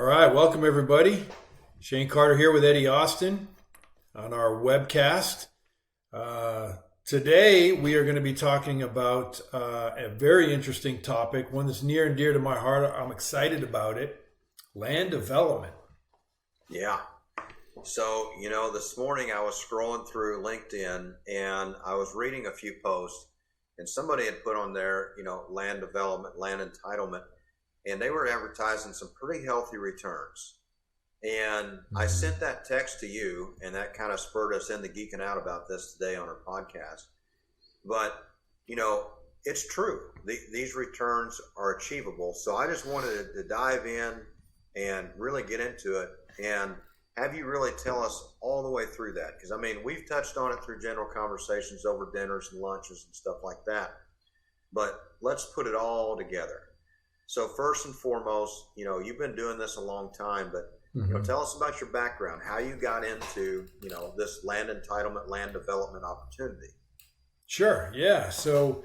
All right, welcome everybody. Shane Carter here with Eddie Austin on our webcast. Today we are going to be talking about a very interesting topic, one that's near and dear to my heart. I'm excited about it. Land development. Yeah. So, this morning I was scrolling through LinkedIn and I was reading a few posts, and somebody had put on there, land development, land entitlement, and they were advertising some pretty healthy returns. And I sent that text to you, and that kind of spurred us into geeking out about this today on our podcast. But, it's true. These returns are achievable. So I just wanted to dive in and really get into it and have you really tell us all the way through that. Because, we've touched on it through general conversations over dinners and lunches and stuff like that. But let's put it all together. So first and foremost, you've been doing this a long time, but tell us about your background, how you got into, this land entitlement, land development opportunity. Sure. Yeah. So,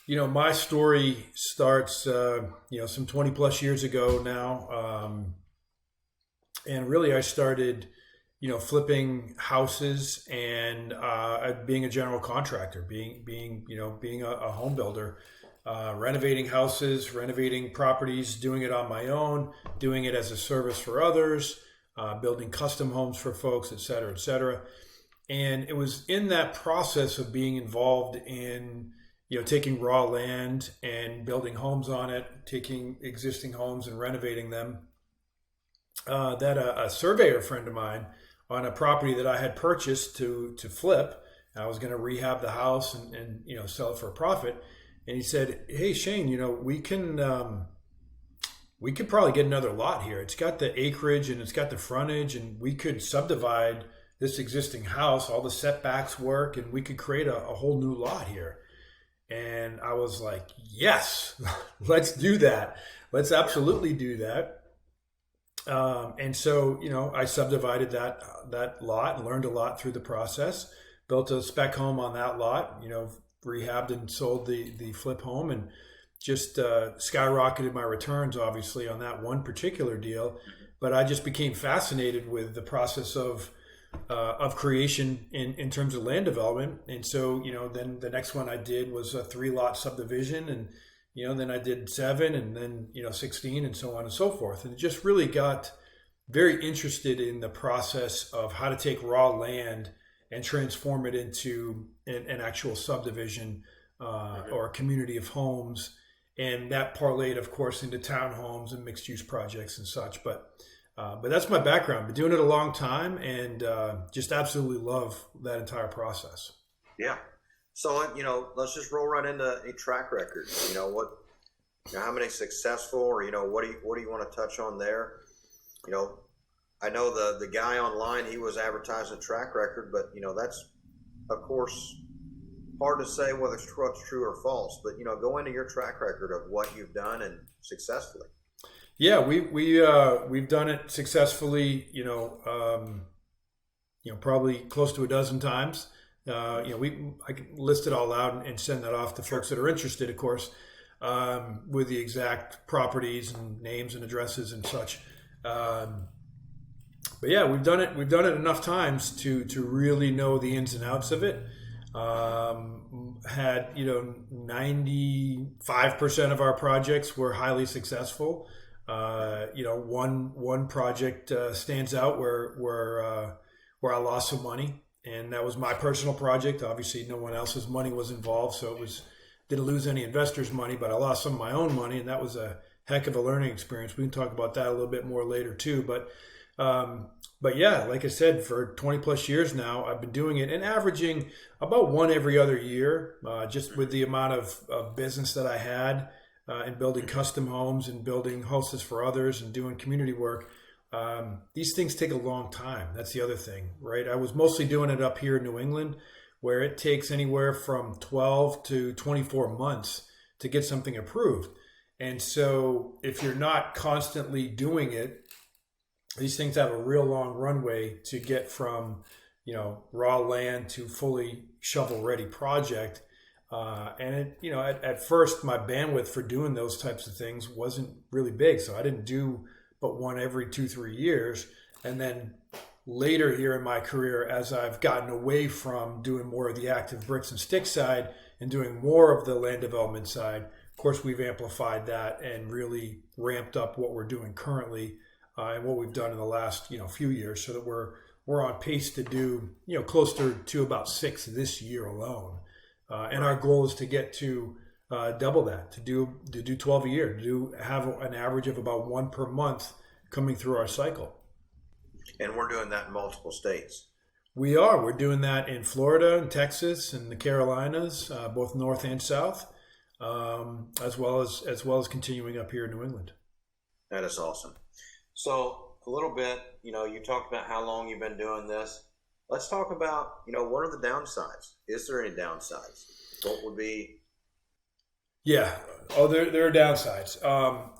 my story starts, some 20 plus years ago now. And really I started, flipping houses and being a general contractor, being a home builder. Renovating houses, renovating properties, doing it on my own, doing it as a service for others, building custom homes for folks, et cetera, et cetera. And it was in that process of being involved in, taking raw land and building homes on it, taking existing homes and renovating them, that a surveyor friend of mine on a property that I had purchased to flip, I was going to rehab the house and sell it for a profit. And he said, "Hey Shane, we could probably get another lot here. It's got the acreage and it's got the frontage, and we could subdivide this existing house. All the setbacks work, and we could create a whole new lot here." And I was like, "Yes, let's do that. Let's absolutely do that." And so, I subdivided that lot and learned a lot through the process. Built a spec home on that lot. Rehabbed and sold the flip home, and just skyrocketed my returns, obviously, on that one particular deal. But I just became fascinated with the process of creation in terms of land development. And so, then the next one I did was a 3-lot subdivision, and then I did 7, and then 16, and so on and so forth. And it just really got very interested in the process of how to take raw land and transform it into an actual subdivision or a community of homes. And that parlayed, of course, into townhomes and mixed-use projects and such. But that's my background. Been doing it a long time, and just absolutely love that entire process. Yeah. So, let's just roll right into a track record. How many successful, or, what do you want to touch on there? I know the guy online, he was advertising a track record, but, that's, of course, hard to say whether it's true or false. But, go into your track record of what you've done and successfully. Yeah, we've done it successfully, probably close to a dozen times. I can list it all out and send that off to folks that are interested, of course, with the exact properties and names and addresses and such. But yeah, we've done it enough times to really know the ins and outs of it. Had 95% of our projects were highly successful. One project stands out where I lost some money, and that was my personal project. Obviously, no one else's money was involved, so didn't lose any investors' money, but I lost some of my own money, and that was a heck of a learning experience. We can talk about that a little bit more later too, but yeah, like I said, for 20 plus years now, I've been doing it and averaging about one every other year, just with the amount of business that I had in building custom homes and building houses for others and doing community work. These things take a long time. That's the other thing, right? I was mostly doing it up here in New England, where it takes anywhere from 12 to 24 months to get something approved. And so if you're not constantly doing it, these things have a real long runway to get from, raw land to fully shovel-ready project. And at first, my bandwidth for doing those types of things wasn't really big, so I didn't do but one every 2-3 years. And then later here in my career, as I've gotten away from doing more of the active bricks and sticks side and doing more of the land development side, of course, we've amplified that and really ramped up what we're doing currently and what we've done in the last few years, so that we're on pace to do closer to about 6 this year alone. And our goal is to get to double that, to do 12 a year, to have an average of about 1 per month coming through our cycle. And we're doing that in multiple states. We're doing that in Florida and Texas and the Carolinas, both north and south, as well as continuing up here in New England. That is awesome. So a little bit, you talked about how long you've been doing this. Let's talk about, what are the downsides? Is there any downsides? What would be? Yeah. Oh, there are downsides.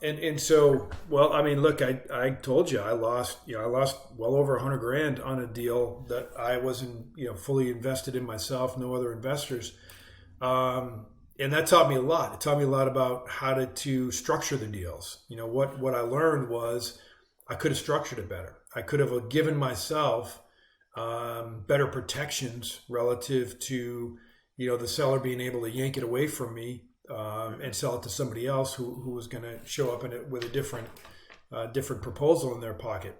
And so, well, I mean, look, I told you I lost well over $100,000 on a deal that I wasn't, fully invested in myself, no other investors. And that taught me a lot. It taught me a lot about how to structure the deals. What I learned was I could have structured it better. I could have given myself better protections relative to, the seller being able to yank it away from me and sell it to somebody else who was going to show up in it with a different proposal in their pocket.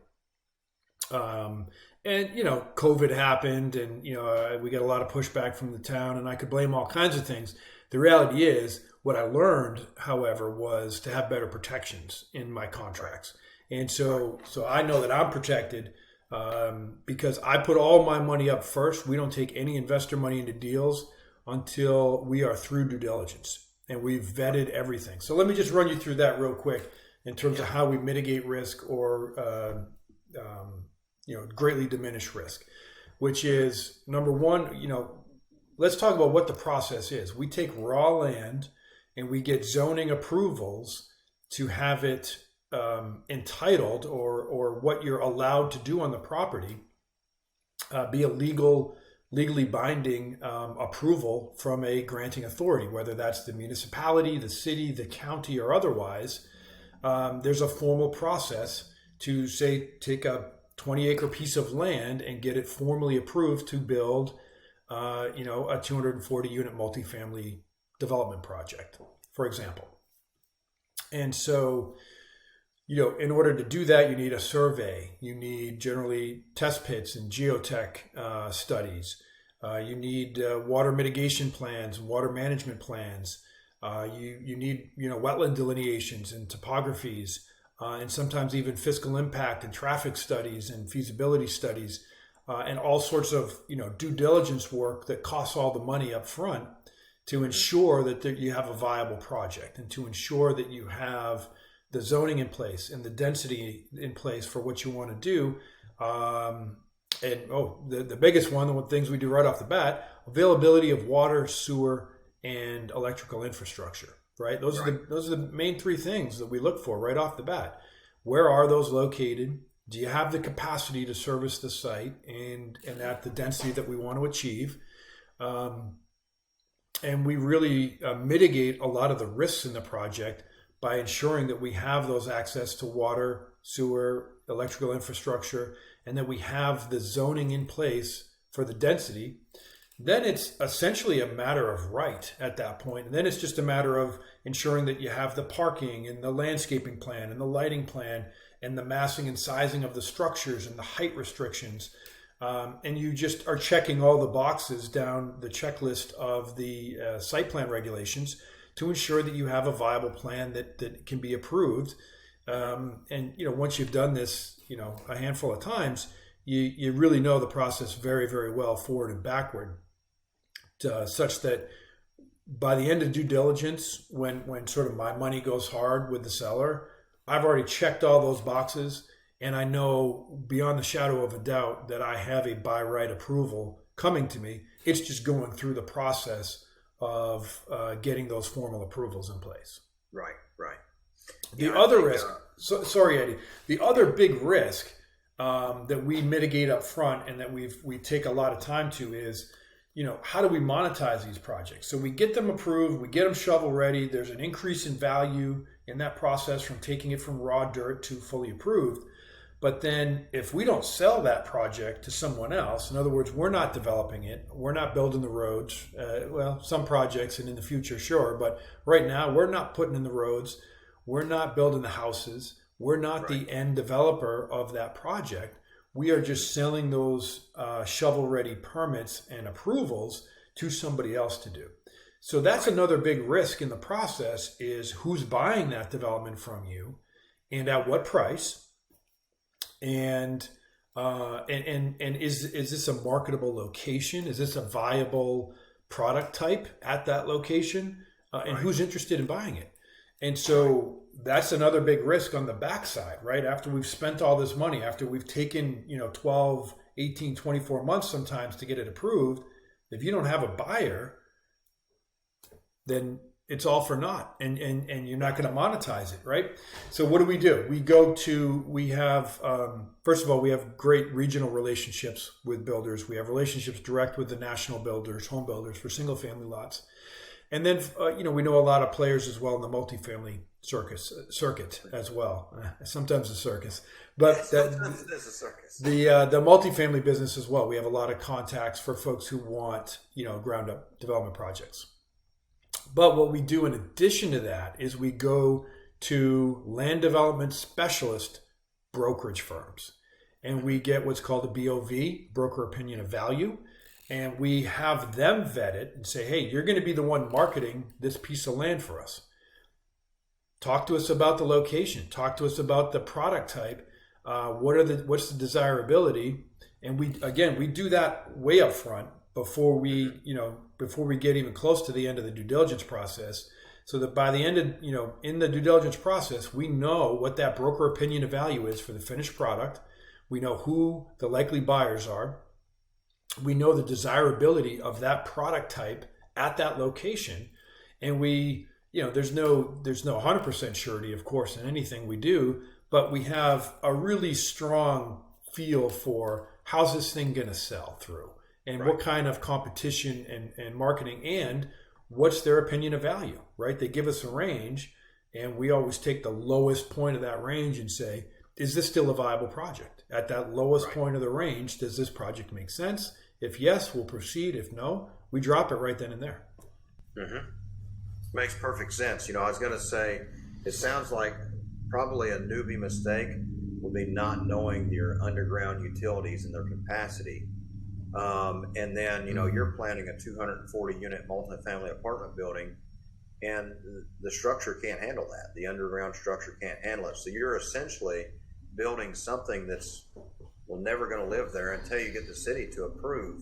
And COVID happened, and we got a lot of pushback from the town, and I could blame all kinds of things. The reality is, what I learned, however, was to have better protections in my contracts. And so I know that I'm protected because I put all my money up first. We don't take any investor money into deals until we are through due diligence and we've vetted everything. So let me just run you through that real quick in terms of how we mitigate risk or greatly diminish risk, which is number one. Let's talk about what the process is. We take raw land and we get zoning approvals to have it entitled or what you're allowed to do on the property be a legally binding approval from a granting authority, whether that's the municipality, the city, the county, or otherwise. There's a formal process to, say, take a 20-acre piece of land and get it formally approved to build a 240-unit multifamily development project, for example. And so, in order to do that, you need a survey. You need generally test pits and geotech studies. You need water mitigation plans, water management plans. You need wetland delineations and topographies, and sometimes even fiscal impact and traffic studies and feasibility studies, and all sorts of due diligence work that costs all the money up front to ensure that you have a viable project and to ensure that you have the zoning in place and the density in place for what you want to do. The biggest one, the things we do right off the bat, availability of water, sewer, and electrical infrastructure, right? Those are the main 3 things that we look for right off the bat. Where are those located? Do you have the capacity to service the site and at the density that we want to achieve? And we really mitigate a lot of the risks in the project by ensuring that we have those access to water, sewer, electrical infrastructure, and that we have the zoning in place for the density. Then it's essentially a matter of right at that point. And then it's just a matter of ensuring that you have the parking and the landscaping plan and the lighting plan and the massing and sizing of the structures and the height restrictions. And you just are checking all the boxes down the checklist of the site plan regulations to ensure that you have a viable plan that can be approved. And once you've done this, a handful of times, you really know the process very, very well, forward and backward, such that by the end of due diligence, when sort of my money goes hard with the seller, I've already checked all those boxes, and I know beyond the shadow of a doubt that I have a by right approval coming to me. It's just going through the process of getting those formal approvals in place. Right. The other risk, sorry, Eddie, the other big risk that we mitigate up front and that we take a lot of time to is, how do we monetize these projects? So we get them approved, we get them shovel ready. There's an increase in value in that process from taking it from raw dirt to fully approved. But then if we don't sell that project to someone else, in other words, we're not developing it, we're not building the roads, some projects and in the future, sure, but right now we're not putting in the roads, we're not building the houses, we're not the end developer of that project. We are just selling those shovel-ready permits and approvals to somebody else to do. So that's another big risk in the process is who's buying that development from you and at what price. And is this a marketable location? Is this a viable product type at that location? And who's interested in buying it? And so that's another big risk on the backside, right? After we've spent all this money, after we've taken 12, 18, 24 months sometimes to get it approved, if you don't have a buyer, then it's all for naught, and you're not going to monetize it, right? So what do? We have, first of all, we have great regional relationships with builders. We have relationships direct with the national builders, home builders for single family lots. And then, we know a lot of players as well in the multifamily circuit as well. Sometimes a circus, but sometimes it is a circus. The multifamily business as well. We have a lot of contacts for folks who want, ground up development projects. But what we do in addition to that is we go to land development specialist brokerage firms, and we get what's called a BOV, broker opinion of value, and we have them vet it and say, hey, you're going to be the one marketing this piece of land for us. Talk to us about the location. Talk to us about the product type. What's the desirability? And we do that way up front before we get even close to the end of the due diligence process, so that by the end of, in the due diligence process, we know what that broker opinion of value is for the finished product. We know who the likely buyers are. We know the desirability of that product type at that location. And there's no 100% surety, of course, in anything we do, but we have a really strong feel for how's this thing going to sell through. And what kind of competition and marketing, and what's their opinion of value, right? They give us a range, and we always take the lowest point of that range and say, is this still a viable project? At that lowest point of the range, does this project make sense? If yes, we'll proceed. If no, we drop it right then and there. Mm-hmm. Makes perfect sense. I was going to say, it sounds like probably a newbie mistake would be not knowing your underground utilities and their capacity. And then, you're planning a 240 unit multifamily apartment building, and the structure can't handle that. The underground structure can't handle it. So you're essentially building something we're never going to live there until you get the city to approve,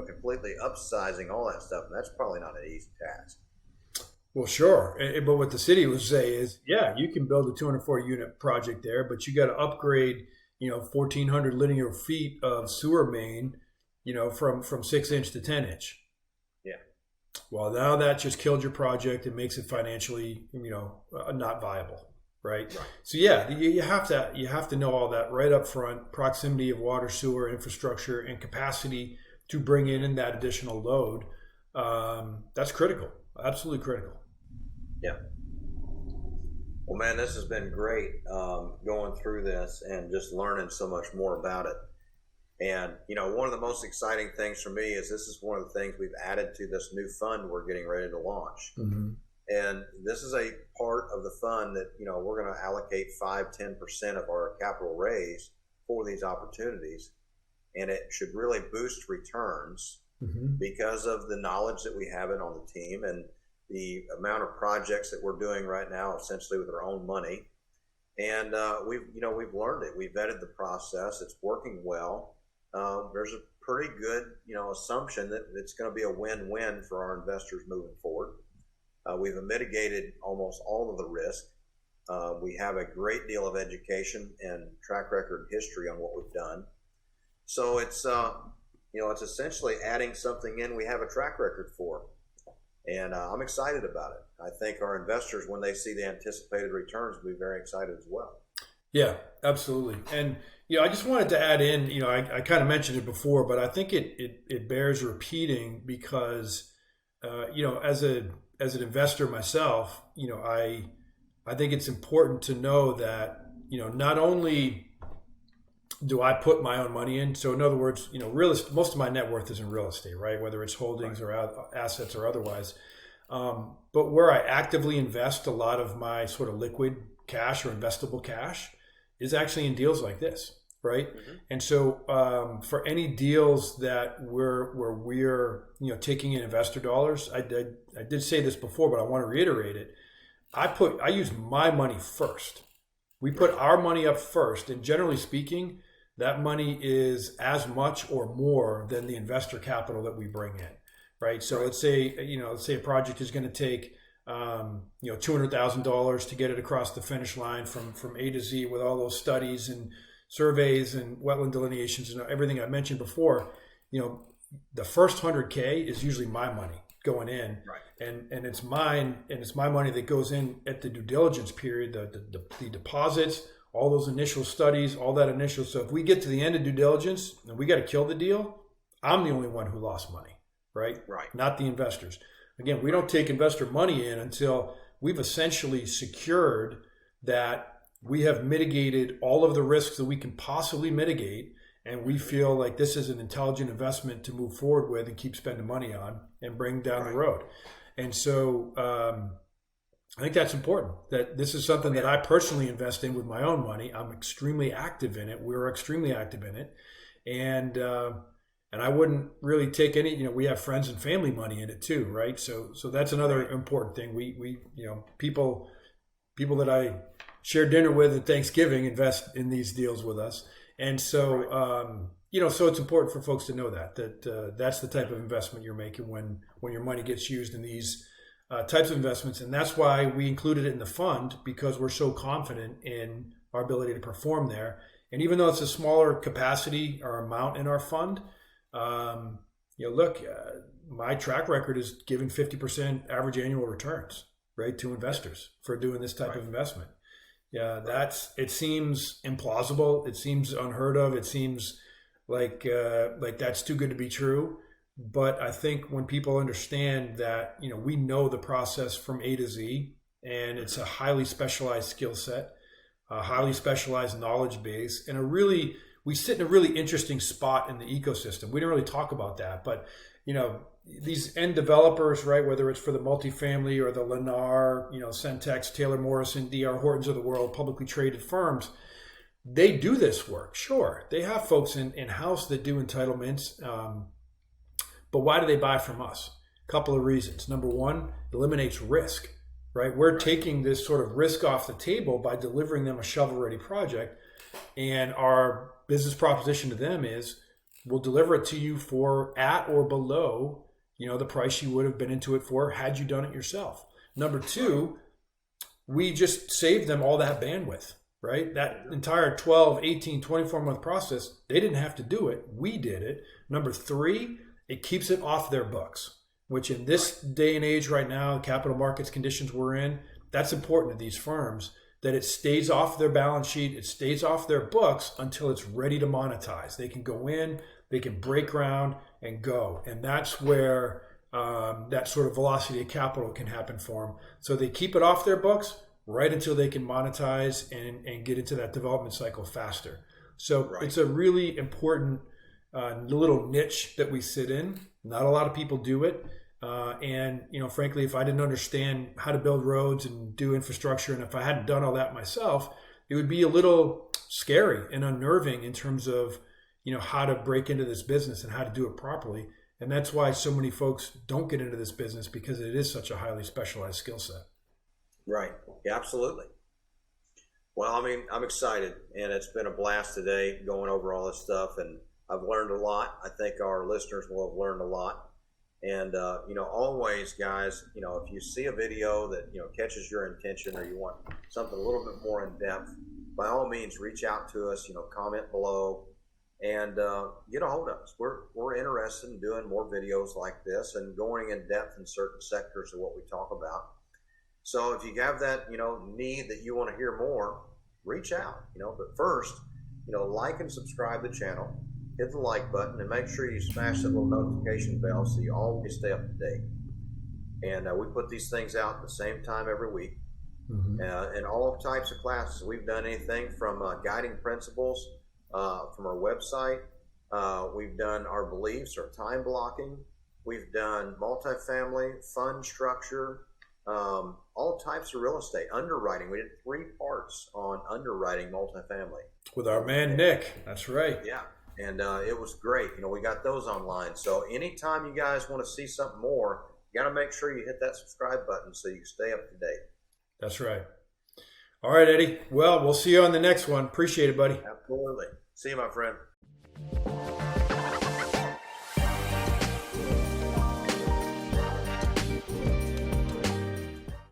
completely upsizing all that stuff. And that's probably not an easy task. Well, sure. But what the city would say is, yeah, you can build a 240 unit project there, but you got to upgrade, 1,400 linear feet of sewer main, from 6-inch to 10-inch. Yeah. Well, now that just killed your project and makes it financially, not viable, right? So yeah, you have to know all that right up front. Proximity of water, sewer, infrastructure, and capacity to bring in that additional load. That's critical. Absolutely critical. Yeah. Well, man, this has been great going through this and just learning so much more about it. And, one of the most exciting things for me is this is one of the things we've added to this new fund we're getting ready to launch. Mm-hmm. And this is a part of the fund that, we're going to allocate 5-10% of our capital raise for these opportunities. And it should really boost returns because of the knowledge that we have it on the team and the amount of projects that we're doing right now, essentially with our own money. And we've learned it. We've vetted the process. It's working well. There's a pretty good, assumption that it's going to be a win-win for our investors moving forward. We've mitigated almost all of the risk. We have a great deal of education and track record history on what we've done. So it's essentially adding something in we have a track record for. And I'm excited about it. I think our investors, when they see the anticipated returns, will be very excited as well. Yeah, absolutely. And I just wanted to add in, I kind of mentioned it before, but I think it bears repeating because, as an investor myself, I think it's important to know that, not only do I put my own money in. So in other words, most of my net worth is in real estate, right? Whether it's holdings Right. or assets or otherwise. But where I actively invest a lot of my sort of liquid cash or investable cash is actually in deals like this, right? Hmm. And so for any deals that where we're taking in investor dollars, I did say this before, but I want to reiterate it. I use my money first. We put Right. our money up first, and generally speaking, that money is as much or more than the investor capital that we bring in, right? So Right. let's say a project is going to take $200,000 to get it across the finish line from A to Z with all those studies and surveys and wetland delineations and everything I mentioned before. You know, the first 100K is usually my money going in, Right. and it's mine, and it's my money that goes in at the due diligence period, the deposits, all those initial studies, all that initial. So if we get to the end of due diligence and we got to kill the deal, I'm the only one who lost money, right? Right. Not the investors. Again, we Right. don't take investor money in until we've essentially secured that we have mitigated all of the risks that we can possibly mitigate, and we Hmm. feel like this is an intelligent investment to move forward with and keep spending money on and bring down the Right. road. And so I think that's important. That this is something Oh that yeah. I personally invest in with my own money. I'm extremely active in it. We're extremely active in it, and I wouldn't really take any. We have friends and family money in it too, right? So that's another Right. important thing. We people that I share dinner with at Thanksgiving invest in these deals with us, and Right. so so it's important for folks to know that that's the type of investment you're making when your money gets used in these types of investments, and that's why we included it in the fund because we're so confident in our ability to perform there. And even though it's a smaller capacity or amount in our fund, look, my track record is giving 50% average annual returns, right, to investors for doing this type Right. of investment. Yeah, Right. it seems implausible. It seems unheard of. It seems like that's too good to be true. But I think when people understand that, we know the process from A to Z, and it's a Hmm. highly specialized skill set, a highly specialized knowledge base, and we sit in a really interesting spot in the ecosystem. We didn't really talk about that, but these end developers, right? Whether it's for the multifamily or the Lennar, Centex, Taylor Morrison, D.R. Hortons of the world, publicly traded firms, they do this work. Sure, they have folks in house that do entitlements, but why do they buy from us? A couple of reasons. Number one, it eliminates risk, right? We're Right. taking this sort of risk off the table by delivering them a shovel-ready project, and our business proposition to them is we'll deliver it to you for at or below the price you would have been into it for had you done it yourself. Number Right. two, we just saved them all that bandwidth, right? That Hmm. entire 12, 18, 24-month process, they didn't have to do it. We did it. Number three, it keeps it off their books, which in Right. this day and age right now, capital markets conditions we're in, that's important to these firms that it stays off their balance sheet, it stays off their books until it's ready to monetize. They can go in, they can break ground and go. And that's where that sort of velocity of capital can happen for them. So they keep it off their books right until they can monetize and get into that development cycle faster. So Right. it's a really important little niche that we sit in. Not a lot of people do it. And frankly, if I didn't understand how to build roads and do infrastructure, and if I hadn't done all that myself, it would be a little scary and unnerving in terms of how to break into this business and how to do it properly. And that's why so many folks don't get into this business because it is such a highly specialized skill set. Right. Yeah, absolutely. Well, I mean, I'm excited, and it's been a blast today going over all this stuff, and I've learned a lot. I think our listeners will have learned a lot. And always, guys, if you see a video that catches your attention, or you want something a little bit more in depth, by all means, reach out to us. Comment below, and get a hold of us. We're interested in doing more videos like this and going in depth in certain sectors of what we talk about. So if you have that need that you want to hear more, reach out, but first, like and subscribe to the channel, hit the like button, and make sure you smash that little notification bell so you always stay up to date. And we put these things out at the same time every week. And all types of classes. We've done anything from guiding principles from our website. We've done our beliefs, our time blocking. We've done multifamily, fund structure, all types of real estate, underwriting. We did 3 parts on underwriting multifamily. With our man, Nick. That's right. Yeah. And it was great. We got those online. So anytime you guys want to see something more, you got to make sure you hit that subscribe button so you can stay up to date. That's right. All right, Eddie. Well, we'll see you on the next one. Appreciate it, buddy. Absolutely. See you, my friend.